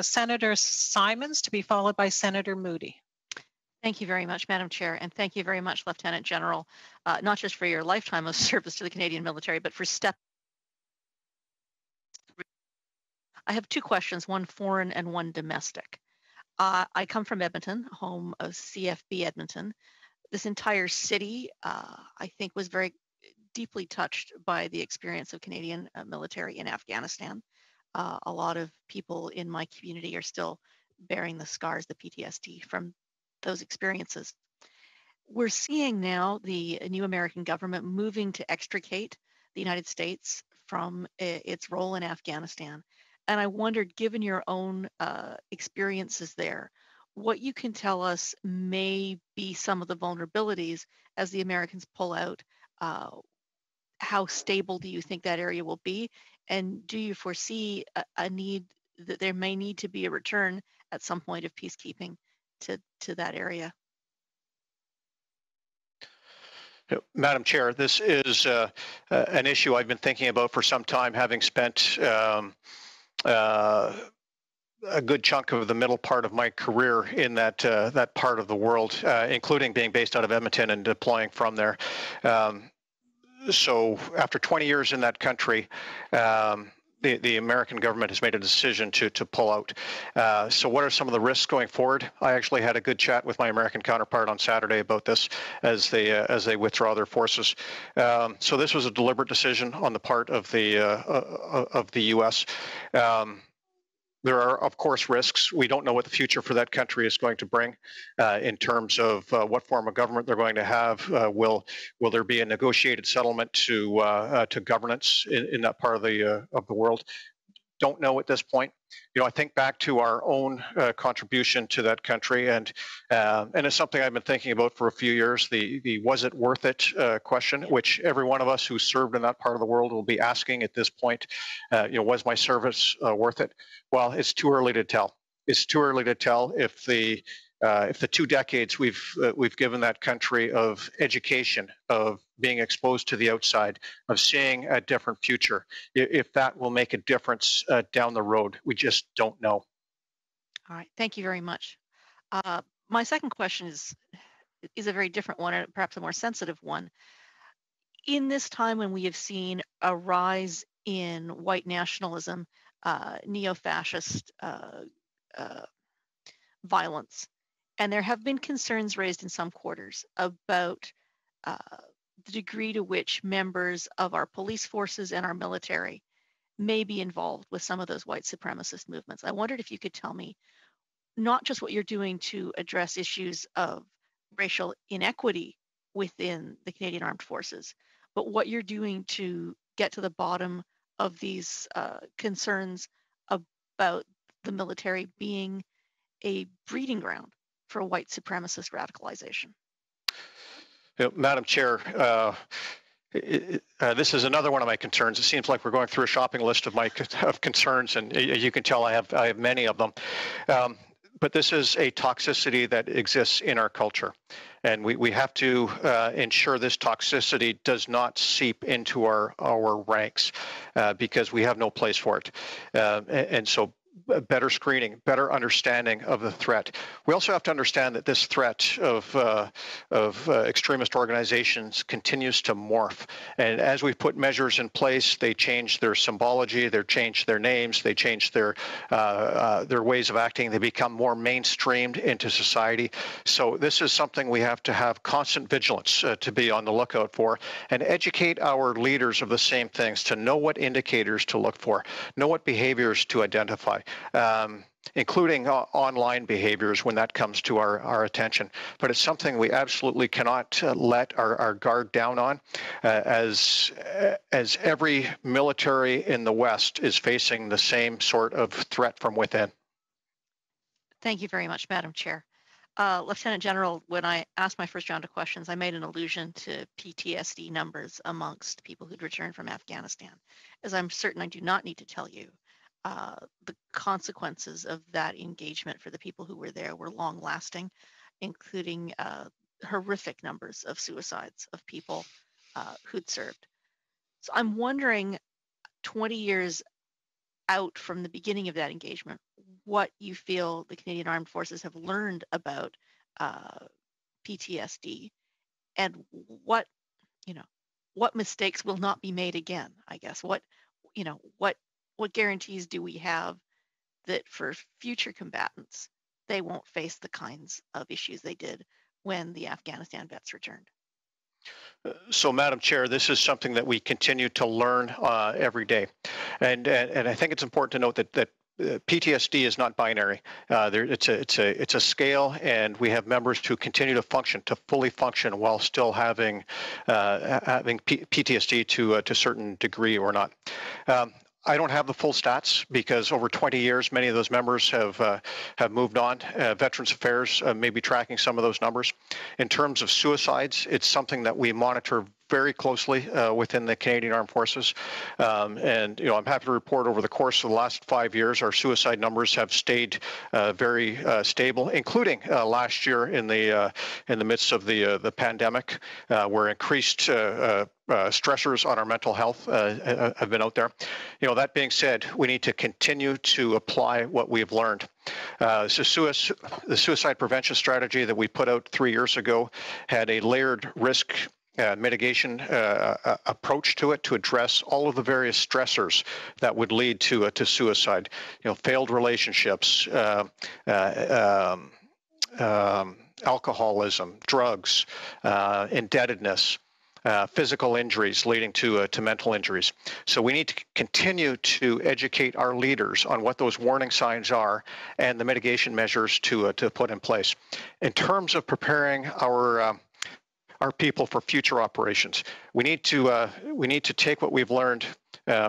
Senator Simons, to be followed by Senator Moody. Thank you very much, Madam Chair, and thank you very much, Lieutenant General, not just for your lifetime of service to the Canadian military, but for I have two questions, one foreign and one domestic. I come from Edmonton, home of CFB Edmonton. This entire city, I think, was very deeply touched by the experience of Canadian military in Afghanistan. A lot of people in my community are still bearing the scars, the PTSD from those experiences. We're seeing now the new American government moving to extricate the United States from its role in Afghanistan. And I wondered, given your own experiences there, what you can tell us may be some of the vulnerabilities as the Americans pull out. How stable do you think that area will be? And do you foresee a need that there may need to be a return at some point of peacekeeping to that area? Madam Chair, this is an issue I've been thinking about for some time, having spent a good chunk of the middle part of my career in that part of the world, including being based out of Edmonton and deploying from there. So after 20 years in that country, the American government has made a decision to pull out. So what are some of the risks going forward? I actually had a good chat with my American counterpart on Saturday about this as they withdraw their forces. So this was a deliberate decision on the part of the U.S. There are, of course, risks. We don't know what the future for that country is going to bring in terms of what form of government they're going to have. Will there be a negotiated settlement to governance in that part of the world? Don't know at this point. You know, I think back to our own contribution to that country, and it's something I've been thinking about for a few years. The was it worth it question, which every one of us who served in that part of the world will be asking at this point. You know, was my service worth it? Well, it's too early to tell. It's too early to tell if the 2 decades we've given that country of education, of being exposed to the outside, of seeing a different future, if that will make a difference down the road. We just don't know. All right, thank you very much. My second question is a very different one, and perhaps a more sensitive one. In this time when we have seen a rise in white nationalism, neo-fascist violence, and there have been concerns raised in some quarters about the degree to which members of our police forces and our military may be involved with some of those white supremacist movements. I wondered if you could tell me not just what you're doing to address issues of racial inequity within the Canadian Armed Forces, but what you're doing to get to the bottom of these concerns about the military being a breeding ground for white supremacist radicalization. You know, Madam Chair, this is another one of my concerns. It seems like we're going through a shopping list of concerns, and you can tell I have many of them. But this is a toxicity that exists in our culture, and we have to ensure this toxicity does not seep into our ranks because we have no place for it. And so better screening, better understanding of the threat. We also have to understand that this threat of extremist organizations continues to morph. And as we put measures in place, they change their symbology, they change their names, they change their ways of acting. They become more mainstreamed into society. So this is something we have to have constant vigilance to be on the lookout for, and educate our leaders of the same things, to know what indicators to look for, know what behaviors to identify. Including online behaviors when that comes to our attention. But it's something we absolutely cannot let our guard down on, as every military in the West is facing the same sort of threat from within. Thank you very much, Madam Chair. Lieutenant General, when I asked my first round of questions, I made an allusion to PTSD numbers amongst people who'd returned from Afghanistan, as I'm certain I do not need to tell you. The consequences of that engagement for the people who were there were long-lasting, including horrific numbers of suicides of people who'd served. So I'm wondering, 20 years out from the beginning of that engagement, what you feel the Canadian Armed Forces have learned about PTSD, and what mistakes will not be made again, I guess. What guarantees do we have that for future combatants, they won't face the kinds of issues they did when the Afghanistan vets returned? So, Madam Chair, this is something that we continue to learn every day. And I think it's important to note that PTSD is not binary. It's a scale, and we have members who continue to fully function while still having PTSD to a certain degree or not. I don't have the full stats because over 20 years, many of those members have moved on. Veterans Affairs may be tracking some of those numbers. In terms of suicides, it's something that we monitor very closely within the Canadian Armed Forces. And I'm happy to report over the course of the last 5 years, our suicide numbers have stayed very stable, including last year in the midst of the pandemic, where increased stressors on our mental health have been out there. That being said, we need to continue to apply what we've learned. The suicide prevention strategy that we put out 3 years ago had a layered risk mitigation approach to it to address all of the various stressors that would lead to suicide. Failed relationships, alcoholism, drugs, indebtedness. Physical injuries leading to mental injuries. So we need to continue to educate our leaders on what those warning signs are and the mitigation measures to put in place. In terms of preparing our people for future operations, we need to take what we've learned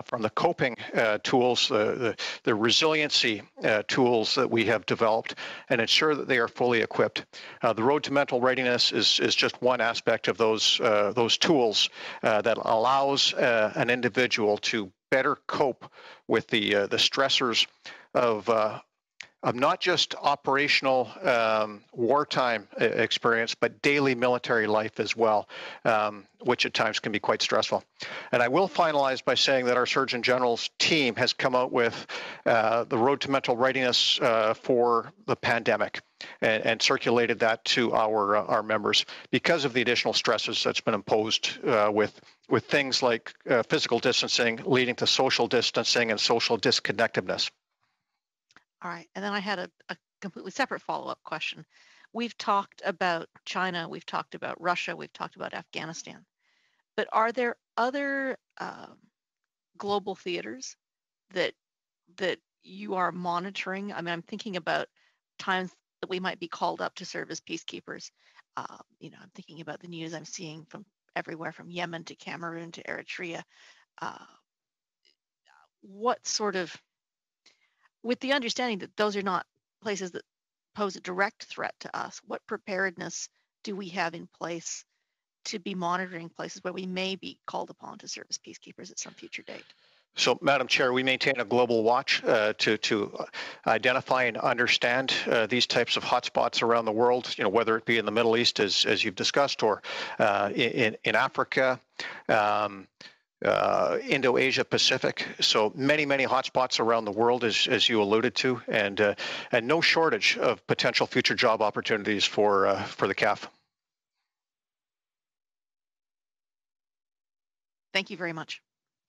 from the coping tools, the resiliency tools that we have developed, and ensure that they are fully equipped. The road to mental readiness is just one aspect of those tools that allows an individual to better cope with the stressors of not just operational wartime experience, but daily military life as well, which at times can be quite stressful. And I will finalize by saying that our Surgeon General's team has come out with the Road to Mental Readiness for the pandemic and circulated that to our members because of the additional stresses that's been imposed with things like physical distancing leading to social distancing and social disconnectedness. All right. And then I had a completely separate follow-up question. We've talked about China, we've talked about Russia, we've talked about Afghanistan, but are there other global theaters that you are monitoring? I mean, I'm thinking about times that we might be called up to serve as peacekeepers. I'm thinking about the news I'm seeing from everywhere from Yemen to Cameroon to Eritrea. What sort of, with the understanding that those are not places that pose a direct threat to us, what preparedness do we have in place to be monitoring places where we may be called upon to serve as peacekeepers at some future date? So, Madam Chair, we maintain a global watch to identify and understand these types of hotspots around the world, whether it be in the Middle East, as you've discussed, or in Africa, Indo-Asia Pacific. So many hotspots around the world, as you alluded to, and no shortage of potential future job opportunities for the CAF. Thank you very much.